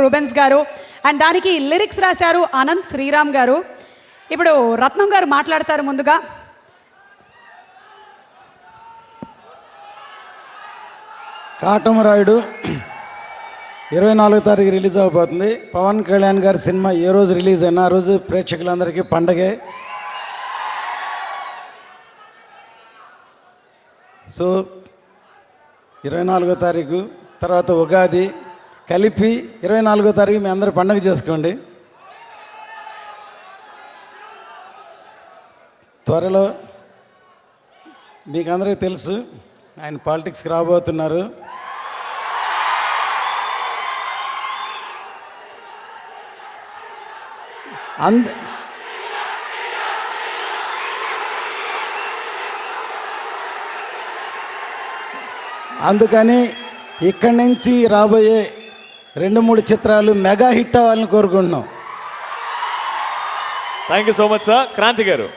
Rubens గారు, and దానికి lyrics రాశారు అనంత్ శ్రీరామ్ గారు. ఇప్పుడు రత్నం గారు మాట్లాడతారు. ముందుగా కాటమరాయుడు 24వ తారీఖు రిలీజ్ అవబోతుంది. పవన్ కళ్యాణ్ గారి సినిమా ఏ రోజు రిలీజ్ అయినా ఆ రోజు ప్రేక్షకులందరికీ పండగే. సో 24వ తారీఖు తర్వాత ఉగాది కలిపి 24వ తారీఖు మీ అందరూ పండగ చేసుకోండి. త్వరలో మీకు అందరికీ తెలుసు ఆయన పాలిటిక్స్కి రాబోతున్నారు. అందుకని ఇక్కడి నుంచి రాబోయే 2-3 చిత్రాలు మెగా హిట్ అవ్వాలని కోరుకుంటున్నాం. Thank you so much sir. Kranthi గారు